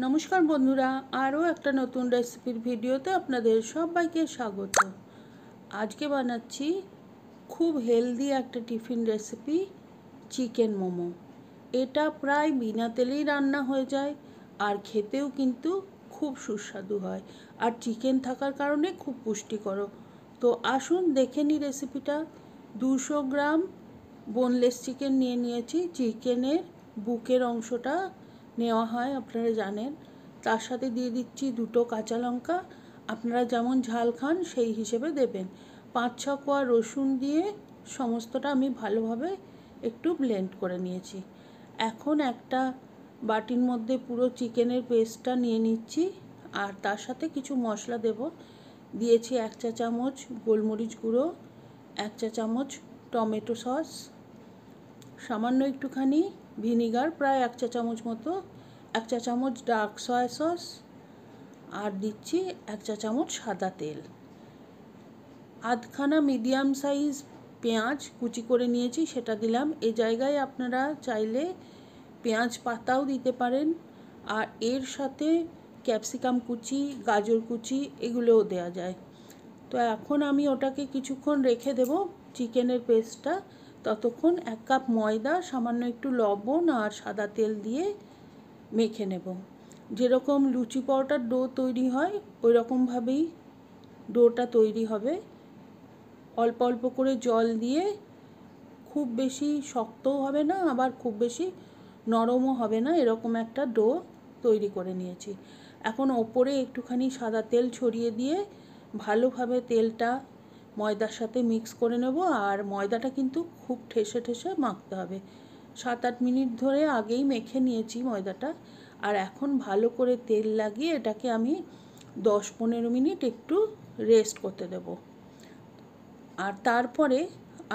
নমস্কার বন্ধুরা, আরও একটা নতুন রেসিপির ভিডিওতে আপনাদের সবাইকে স্বাগত। আজকে বানাচ্ছি খুব হেলদি একটা টিফিন রেসিপি, চিকেন মোমো। এটা প্রায় বিনা তেলেই রান্না হয়ে যায় আর খেতেও কিন্তু খুব সুস্বাদু হয়, আর চিকেন থাকার কারণে খুব পুষ্টিকর। তো আসুন দেখে নিই রেসিপিটা। 200 গ্রাম বোনলেস চিকেন নিয়েছি। চিকেনের বুকের অংশটা নেওয়া হয়, আপনারা জানেন। তার সাথে দিয়ে দিচ্ছি 2টো কাঁচা লঙ্কা, আপনারা যেমন ঝাল খান সেই হিসেবে দেবেন। 5-6 কোয়া রসুন দিয়ে সমস্তটা আমি ভালোভাবে একটু ব্লেন্ড করে নিয়েছি। এখন একটা বাটির মধ্যে পুরো চিকেনের পেস্টটা নিয়ে নিচ্ছি, আর তার সাথে কিছু মশলা দেব। দিয়েছি 1 চা চামচ গোলমরিচ গুঁড়ো, 1 চা চামচ টমেটো সস, সামান্য একটুখানি ভিনিগার প্রায় 1 চা চামচ মতো, 1 চা চামচ ডার্ক সয়া সস, আর দিচ্ছি 1 চা চামচ সাদা তেল। আধখানা মিডিয়াম সাইজ পেঁয়াজ কুচি করে নিয়েছি, সেটা দিলাম। এই জায়গায় আপনারা চাইলে পেঁয়াজ পাতাও দিতে পারেন, আর এর সাথে ক্যাপসিকাম কুচি, গাজর কুচি এগুলোও দেওয়া যায়। তো এখন আমি ওটাকে কিছুক্ষণ রেখে দেব, চিকেনের পেস্টটা। ততক্ষণ 1 কাপ ময়দা, সামান্য একটু লবণ আর সাদা তেল দিয়ে মেখে নেব। যেরকম লুচি পরোটার ডো তৈরি হয় ওই রকমভাবেই ডোটা তৈরি হবে। অল্প অল্প করে জল দিয়ে, খুব বেশি শক্তও হবে না আবার খুব বেশি নরমও হবে না, এরকম একটা ডো তৈরি করে নিয়েছি। এখন ওপরে একটুখানি সাদা তেল ছড়িয়ে দিয়ে ভালোভাবে তেলটা ময়দার সাথে মিক্স করে নেব। আর ময়দাটা কিন্তু খুব ঠেসে ঠেসে মাখতে হবে। 7-8 মিনিট ধরে আগেই মেখে নিয়েছি ময়দাটা। আর এখন ভালো করে তেল লাগিয়ে এটাকে আমি 10-15 মিনিট একটু রেস্ট করতে দেব। আর তারপরে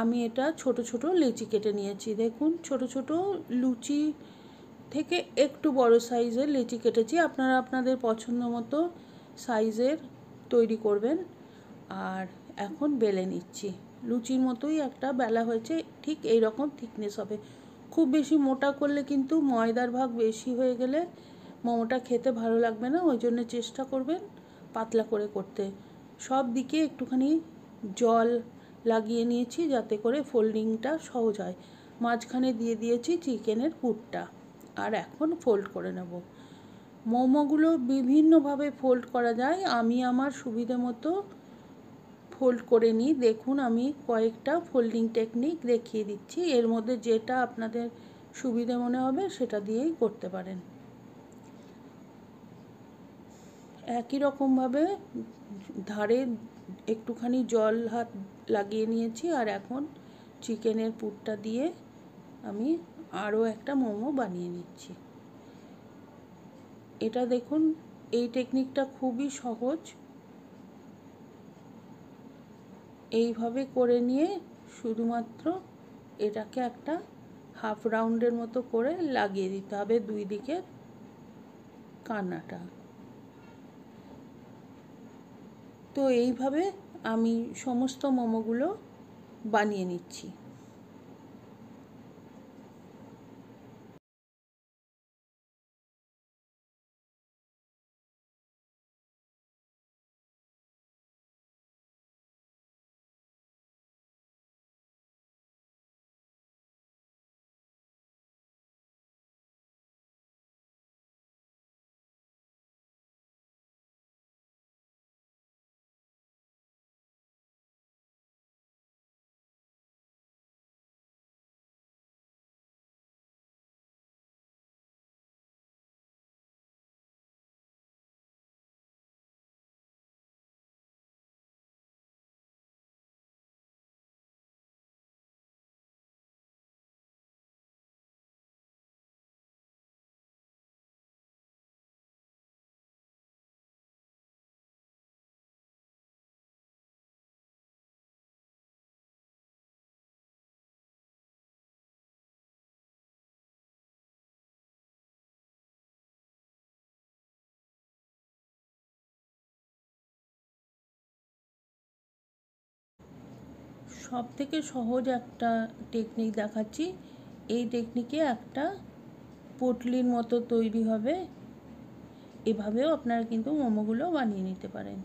আমি এটা ছোট ছোট লেচি কেটে নিয়েছি। দেখুন, ছোট ছোট লুচি থেকে একটু বড় সাইজের লেচি কেটেছি। আপনারা আপনাদের পছন্দ মতো সাইজের তৈরি করবেন। আর এখন বেলে নিচ্ছি। লুচির মতোই একটা বেলা হয়েছে, ঠিক এই রকম থিকনেস হবে। খুব বেশি মোটা করলে কিন্তু ময়দার ভাগ বেশি হয়ে গেলে মোমোটা খেতে ভালো লাগবে না, ওই জন্য চেষ্টা করবেন পাতলা করে করতে। সব দিকে একটুখানি জল লাগিয়ে নিয়েছি যাতে করে ফোল্ডিংটা সহজ হয়। মাঝখানে দিয়ে দিয়েছি চিকেনের পুরটা, আর এখন ফোল্ড করে নেব। মোমোগুলো বিভিন্নভাবে ফোল্ড করা যায়, আমি আমার সুবিধে মতো ফোল্ড করে নিই। দেখুন, আমি কয়েকটা ফোল্ডিং টেকনিক দেখিয়ে দিচ্ছি, এর মধ্যে যেটা আপনাদের সুবিধে মনে হবে সেটা দিয়েই করতে পারেন। একই রকমভাবে ধারে একটুখানি জল হাত লাগিয়ে নিয়েছি, আর এখন চিকেনের পুরটা দিয়ে আমি আরও একটা মোমো বানিয়ে নিচ্ছি। এটা দেখুন, এই টেকনিকটা খুবই সহজ। এইভাবে করে নিয়ে শুধুমাত্র এটাকে একটা হাফ রাউন্ডের মতো করে লাগিয়ে দিতে হবে দুই দিকের কানাটা। তো এইভাবে আমি সমস্ত মোমোগুলো বানিয়ে নিচ্ছি। সব থেকে সহজ একটা টেকনিক দেখাচ্ছি। এই টেকনিকে একটা পটলির মতো তৈরি হবে, এভাবেও আপনারা কিন্তু মোমোগুলো বানিয়ে নিতে পারেন।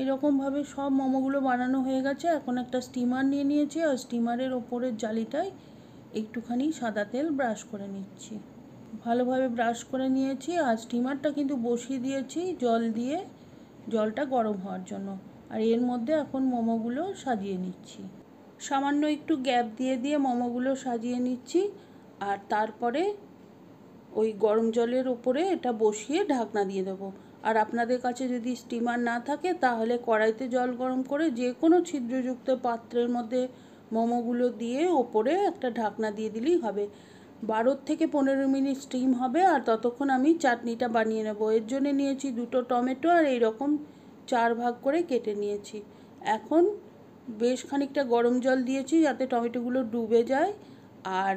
এরকমভাবে সব মোমোগুলো বানানো হয়ে গেছে। এখন একটা স্টিমার নিয়ে নিয়েছি, আর স্টিমারের ওপরের জালিটায় একটুখানি সাদা তেল ব্রাশ করে নিচ্ছি। ভালোভাবে ব্রাশ করে নিয়েছি। আর স্টিমারটা কিন্তু বসিয়ে দিয়েছি জল দিয়ে, জলটা গরম হওয়ার জন্য। আর এর মধ্যে এখন মোমোগুলো সাজিয়ে নিচ্ছি। সামান্য একটু গ্যাপ দিয়ে দিয়ে মোমোগুলো সাজিয়ে নিচ্ছি। আর তারপরে ওই গরম জলের ওপরে এটা বসিয়ে ঢাকনা দিয়ে দেবো। আর আপনাদের কাছে যদি স্টিমার না থাকে তাহলে কড়াইতে জল গরম করে যে কোনো ছিদ্রযুক্ত পাত্রের মধ্যে মোমোগুলো দিয়ে ওপরে একটা ঢাকনা দিয়ে দিলেই হবে। 12 থেকে 15 মিনিট স্টিম হবে। আর ততক্ষণ আমি চাটনিটা বানিয়ে নেব। এর জন্য নিয়েছি 2টো টমেটো, আর এইরকম 4 ভাগ করে কেটে নিয়েছি। এখন বেশ খানিকটা গরম জল দিয়েছি যাতে টমেটোগুলো ডুবে যায়। আর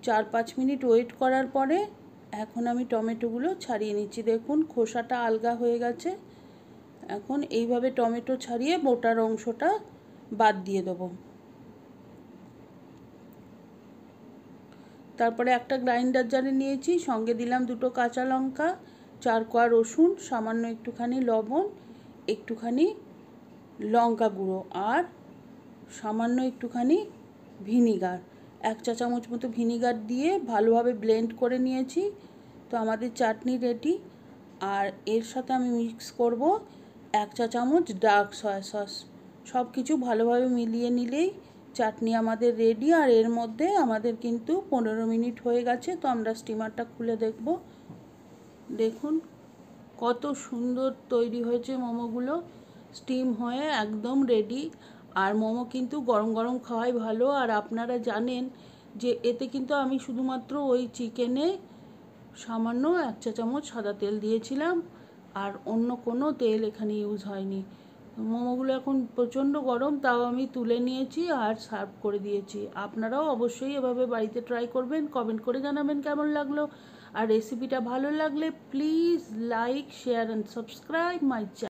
4-5 মিনিট ওয়েট করার পরে এখন আমি টমেটোগুলো ছাড়িয়ে নিচ্ছি। দেখুন খোসাটা আলগা হয়ে গেছে। এখন এইভাবে টমেটো ছাড়িয়ে মোটার অংশটা বাদ দিয়ে দেবো। তারপরে একটা গ্রাইন্ডার জারে নিয়েছি, সঙ্গে দিলাম 2টো কাঁচা লঙ্কা, 4 কোয়া রসুন, সামান্য একটুখানি লবণ, একটুখানি লঙ্কা গুঁড়ো, আর সামান্য একটুখানি ভিনিগার, 1 চা চামচ মতো ভিনিগার দিয়ে ভালোভাবে ব্লেন্ড করে নিয়েছি। তো আমাদের চাটনি রেডি। আর এর সাথে আমি মিক্স করব 1 চা চামচ ডার্ক সয়া সস। সব কিছু ভালোভাবে মিলিয়ে নিলেই চাটনি আমাদের রেডি। আর এর মধ্যে আমাদের কিন্তু 15 মিনিট হয়ে গেছে। তো আমরা স্টিমারটা খুলে দেখব। দেখুন কত সুন্দর তৈরি হয়েছে মোমোগুলো, স্টিম হয়ে একদম রেডি। আর মোমো কিন্তু গরম গরম খাওয়াই ভালো। আর আপনারা জানেন যে এতে কিন্তু আমি শুধুমাত্র ওই চিকেনে সামান্য 1 চা চামচ সাদা তেল দিয়েছিলাম, আর অন্য কোনো তেল এখানে ইউজ হয়নি। মোমোগুলো এখন প্রচণ্ড গরম, তাও আমি তুলে নিয়েছি আর সার্ভ করে দিয়েছি। আপনারাও অবশ্যই এভাবে বাড়িতে ট্রাই করবেন, কমেন্ট করে জানাবেন কেমন লাগলো। আর রেসিপিটা ভালো লাগলে please like, share and subscribe my channel.